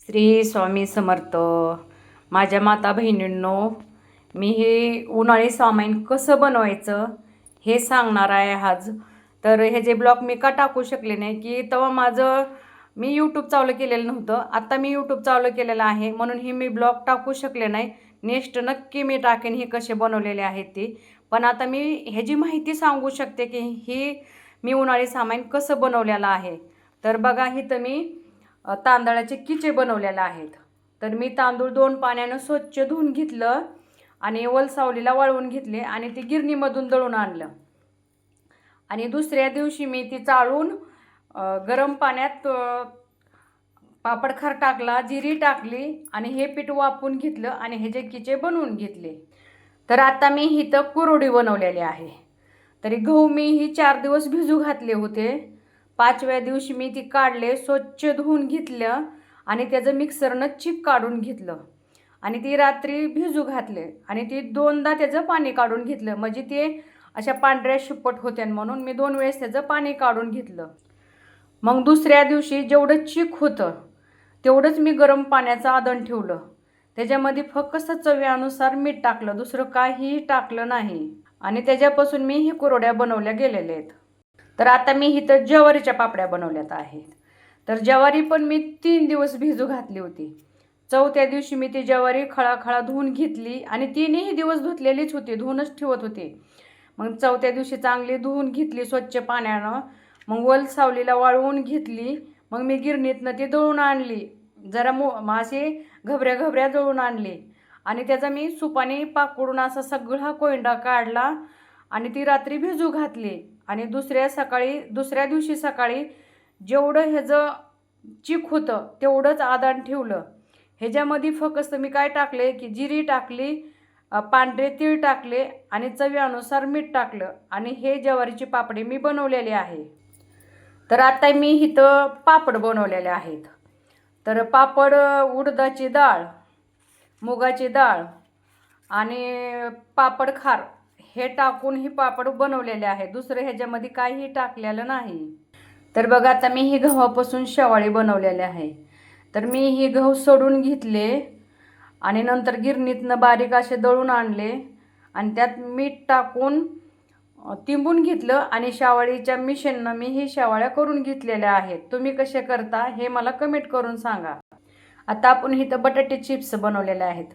श्री स्वामी समर्थ. माझ्या माता बहिणींनो, मी हे उन्हाळी सामान कसं बनवायचं हे सांगणार आहे आज. तर हे जे ब्लॉग मी का टाकू शकले नाही की तेव्हा मी यूट्यूब चालू केलेलं नव्हतं. आता मी यूट्यूब चालू केलेलं आहे म्हणून हे मी ब्लॉग टाकू शकले नाही. नेक्स्ट नक्की मी टाकेन हे कसे बनवलेले आहेत ते. पण आता मी ह्याची माहिती सांगू शकते की ही मी उन्हाळी सामान कसं बनवलेलं आहे. तर बघा, इथं मी तांदळाचे किचे बनवलेले आहेत. तर मी तांदूळ 2 पाण्यानं स्वच्छ धुवून घेतलं आणि वलसावलीला वाळवून घेतले आणि ती गिरणीमधून दळून आणलं. आणि दुसऱ्या दिवशी मी ती चाळून गरम पाण्यात पापडखार टाकला, जिरी टाकली आणि हे पीठ वापरून घेतलं आणि हे जे किचे बनवून घेतले. तर आता मी इथं कुरवडी बनवलेली आहे. तरी गहू मी ही 4 दिवस भिजू घातले होते. 5व्या दिवशी मी ती काढले, स्वच्छ धुवून घेतलं आणि त्याचं मिक्सरनं चीक काढून घेतलं आणि ती रात्री भिजू घातले आणि ती 2दा त्याचं पाणी काढून घेतलं. म्हणजे ते अशा पांढऱ्या शिपट होत्या म्हणून मी 2 वेळेस त्याचं पाणी काढून घेतलं. मग दुसऱ्या दिवशी जेवढं चीक होतं तेवढंच मी गरम पाण्याचं आधण ठेवलं. त्याच्यामध्ये फक्त चवीनुसार मीठ टाकलं, दुसरं काहीही टाकलं नाही आणि त्याच्यापासून मी ही कुरवड्या बनवल्या गेलेल्या आहेत. तर आता मी इथं ज्वारीच्या पापड्या बनवल्यात आहेत. तर ज्वारी पण मी 3 दिवस भिजू घातली होती. 4थ्या दिवशी मी ती ज्वारी खळाखळा धुवून घेतली आणि 3ही दिवस धुतलेलीच होती, धुवूनच ठेवत होते. मग 4थ्या दिवशी चांगली धुवून घेतली स्वच्छ पाण्यानं. मग वल सावलीला वाळवून घेतली. मग मी गिरणीतनं ती दळून आणली. जरा असे घबऱ्या दळून आणली आणि त्याचा मी सुपाने पाकडून असा सगळा कोंडा काढला आणि ती रात्री भिजू घातली. आणि दुसऱ्या दिवशी सकाळी जेवढं ह्याचं चीक होतं तेवढंच आदान ठेवलं. ह्याच्यामध्ये फक्त मी काय टाकले की जिरी टाकली, पांढरे तीळ टाकले आणि चवीनुसार मीठ टाकलं आणि हे ज्वारीची पापडी मी बनवलेली आहे. तर आता मी इथं पापड बनवलेले आहेत. तर पापड उडदाची डाळ, मुगाची डाळ आणि पापड खार हे टाकून ही पापड बनवलेले आहे. दुसरं ह्याच्यामध्ये काहीही टाकलेलं नाही. तर बघा, आता मी ही गव्हापासून शेवाळी बनवलेले आहे. तर मी ही गहू सोडून घेतले आणि नंतर गिरणीतनं बारीक असे दळून आणले आणि त्यात मीठ टाकून तिंबून घेतलं आणि शेवाळीच्या मिशननं मी ही शेवाळ्या करून घेतलेल्या आहेत. तुम्ही कसे करता हे मला कमेंट करून सांगा. आता आपण इथं बटाटे चिप्स बनवलेले आहेत.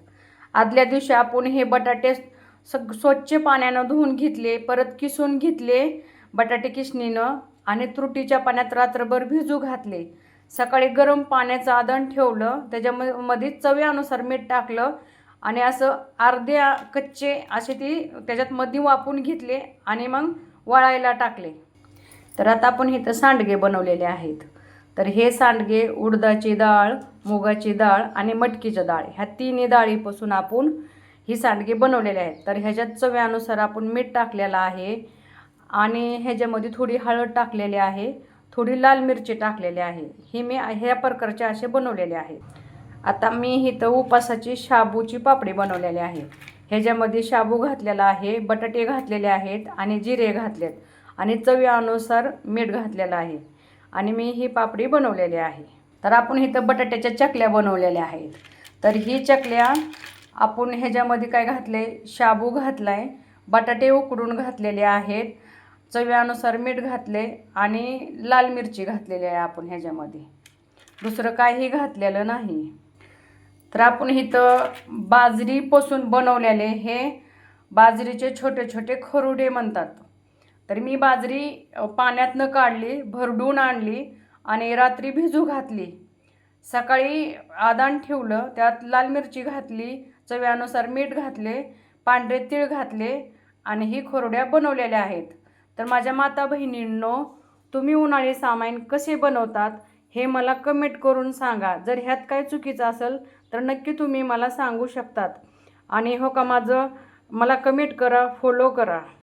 आदल्या दिवशी आपण हे बटाटे स्वच्छ पाण्यानं धुवून घेतले, परत किसून घेतले बटाटे किसणीनं आणि त्रुटीच्या पाण्यात रात्रभर भिजू घातले. सकाळी गरम पाण्याचं आधण ठेवलं, त्याच्यामध्ये चवीनुसार मीठ टाकलं आणि असं अर्ध्या कच्चे असे ती त्याच्यात मध्ये वापून घेतले आणि मग वाळायला टाकले. तर आता आपण इथं सांडगे बनवलेले आहेत. तर हे सांडगे उडदाची डाळ, मुगाची डाळ आणि मटकीची डाळ ह्या 3 डाळीपासून आपण ही सांडगे बनवलेले आहेत. तर ह्याच्यात चवीनुसार आपण मीठ टाकलेलं आहे आणि ह्याच्यामध्ये थोडी हळद टाकलेली आहे, थोडी लाल मिरची टाकलेली आहे. ही मी ह्या प्रकारचे असे बनवलेले आहे. आता मी इथं उपासाची शाबूची पापडी बनवलेली आहे. ह्याच्यामध्ये शाबू घातलेला आहे, बटाटे घातलेले आहेत आणि जिरे घातलेत आणि चवीनुसार मीठ घातलेलं आहे आणि मी ही पापडी बनवलेली आहे. तर आपण इथं बटाट्याच्या चकल्या बनवलेल्या आहेत. तर ही चकल्या आपण ह्याच्यामध्ये काय घातले, शाबू घातलाय, बटाटे उकडून घातलेले आहेत, चवीनुसार मीठ घातले आणि लाल मिरची घातलेली आहे आपण ह्याच्यामध्ये, दुसरं काहीही घातलेलं नाही. तर आपण इथं बाजरीपासून बनवलेले हे बाजरीचे छोटे छोटे खरुडे म्हणतात. तर मी बाजरी पाण्यातनं काढली, भरडून आणली आणि रात्री भिजू घातली. सकाळी आदान ठेवलं, त्यात लाल मिरची घातली, चवीनुसार मीठ घातले, पांढरे तीळ घातले आणि ही खरुड्या बनवलेल्या आहेत. तर माझ्या माता बहिणींनो, तुम्ही उन्हाळी सामान कसे बनवतात हे मला कमेंट करून सांगा. जर ह्यात काय चुकीचं असेल तर नक्की तुम्ही मला सांगू शकतात. आणि हो का, मला कमेंट करा, फॉलो करा.